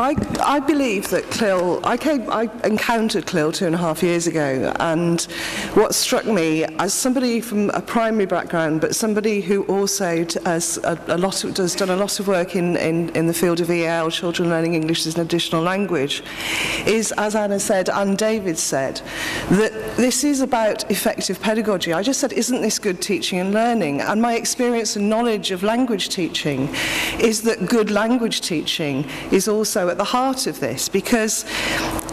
I believe that CLIL, I encountered CLIL 2.5 years ago, and what struck me, as somebody from a primary background, but somebody who also has done a lot of work in the field of EL, children learning English as an additional language, is, as Anna said and David said, that this is about effective pedagogy. I just said, isn't this good teaching and learning? And my experience and knowledge of language teaching is that good language teaching is also at the heart of this, because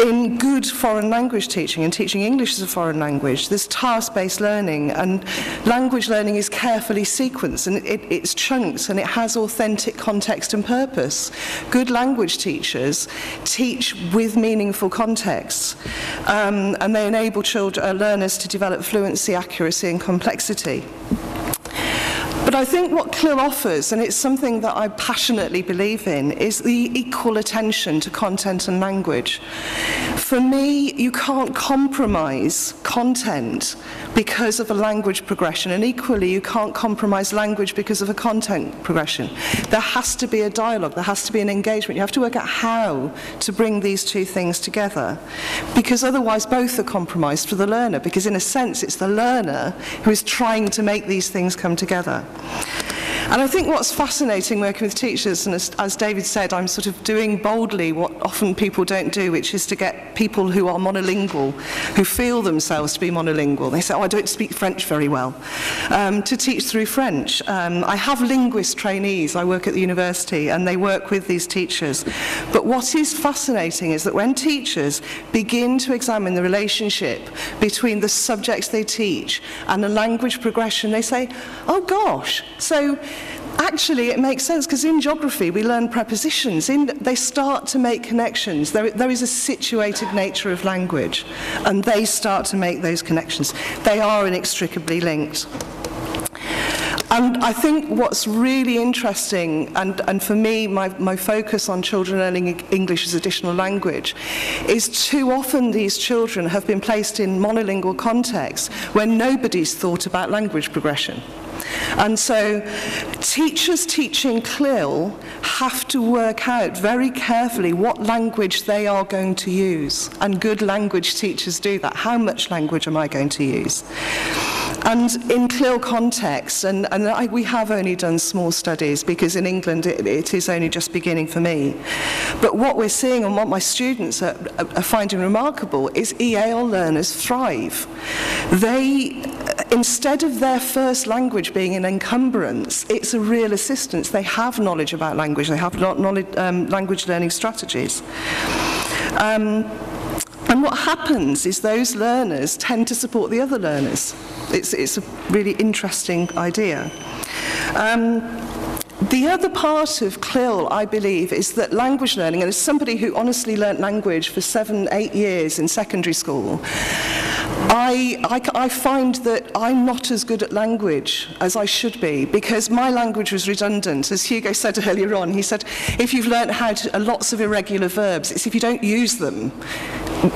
in good foreign language teaching and teaching English as a foreign language, there's task-based learning, and language learning is carefully sequenced, and it's chunks, and it has authentic context and purpose. Good language teachers teach with meaningful contexts, and they enable learners to develop fluency, accuracy and complexity. But I think what CLIL offers, and it's something that I passionately believe in, is the equal attention to content and language. For me, you can't compromise content because of a language progression, and equally you can't compromise language because of a content progression. There has to be a dialogue, there has to be an engagement. You have to work out how to bring these two things together, because otherwise both are compromised for the learner, because in a sense it's the learner who is trying to make these things come together. And I think what's fascinating working with teachers, and as David said, I'm sort of doing boldly what often people don't do, which is to get people who are monolingual, who feel themselves to be monolingual. They say, oh, I don't speak French very well, to teach through French. I have linguist trainees. I work at the university, and they work with these teachers. But what is fascinating is that when teachers begin to examine the relationship between the subjects they teach and the language progression, they say, oh gosh, so actually it makes sense, because in geography we learn prepositions. They start to make connections. There is a situated nature of language, and they start to make those connections. They are inextricably linked. And I think what's really interesting, and for me, my focus on children learning English as additional language, is too often these children have been placed in monolingual contexts where nobody's thought about language progression. And so teachers teaching CLIL have to work out very carefully what language they are going to use. And good language teachers do that. How much language am I going to use? And in CLIL context, and we have only done small studies, because in England it is only just beginning for me. But what we're seeing, and what my students are finding remarkable, is EAL learners thrive. They, instead of their first language being an encumbrance, it's a real assistance. They have knowledge about language, they have language learning strategies. And what happens is those learners tend to support the other learners. It's a really interesting idea. The other part of CLIL, I believe, is that language learning, and as somebody who honestly learnt language for 7-8 years in secondary school, I find that I'm not as good at language as I should be, because my language was redundant. As Hugo said earlier on, he said, if you've learnt how to, lots of irregular verbs, it's if you don't use them,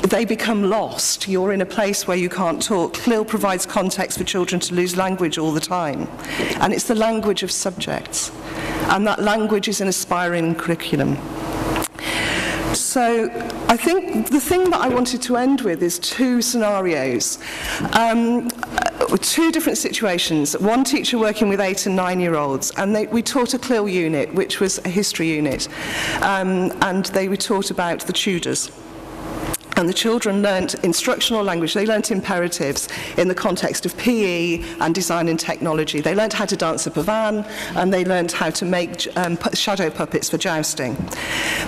they become lost. You're in a place where you can't talk. CLIL provides context for children to lose language all the time. And it's the language of subjects. And that language is an aspiring curriculum. So I think the thing that I wanted to end with is two scenarios. Two different situations. One teacher working with 8- and 9-year-olds, and we taught a CLIL unit, which was a history unit, and they were taught about the Tudors. And the children learnt instructional language. They learnt imperatives in the context of PE and design and technology. They learnt how to dance a pavan, and they learnt how to make shadow puppets for jousting.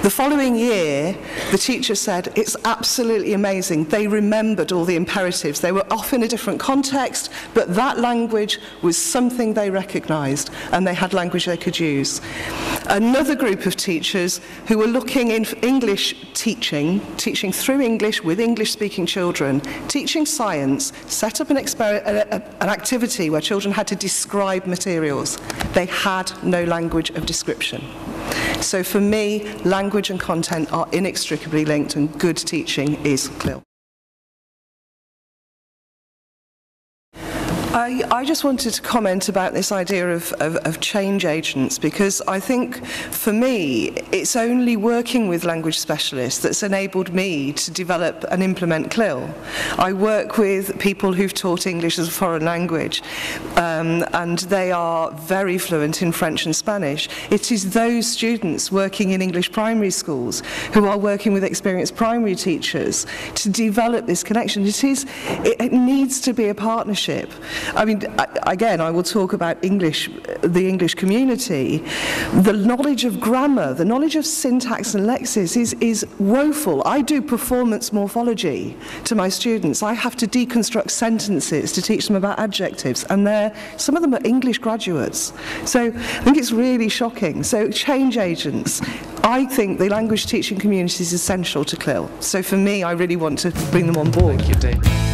The following year, the teacher said, it's absolutely amazing. They remembered all the imperatives. They were off in a different context, but that language was something they recognised, and they had language they could use. Another group of teachers who were looking in English teaching through English with English-speaking children, teaching science, set up an activity where children had to describe materials. They had no language of description. So for me, language and content are inextricably linked, and good teaching is CLIL. I just wanted to comment about this idea of change agents, because I think for me it's only working with language specialists that's enabled me to develop and implement CLIL. I work with people who've taught English as a foreign language, and they are very fluent in French and Spanish. It is those students working in English primary schools who are working with experienced primary teachers to develop this connection. It needs to be a partnership. I mean, again, I will talk about English, the English community. The knowledge of grammar, the knowledge of syntax and lexis is woeful. I do performance morphology to my students. I have to deconstruct sentences to teach them about adjectives, and some of them are English graduates. So I think it's really shocking. So change agents. I think the language teaching community is essential to CLIL. So for me, I really want to bring them on board. Thank you, Dave.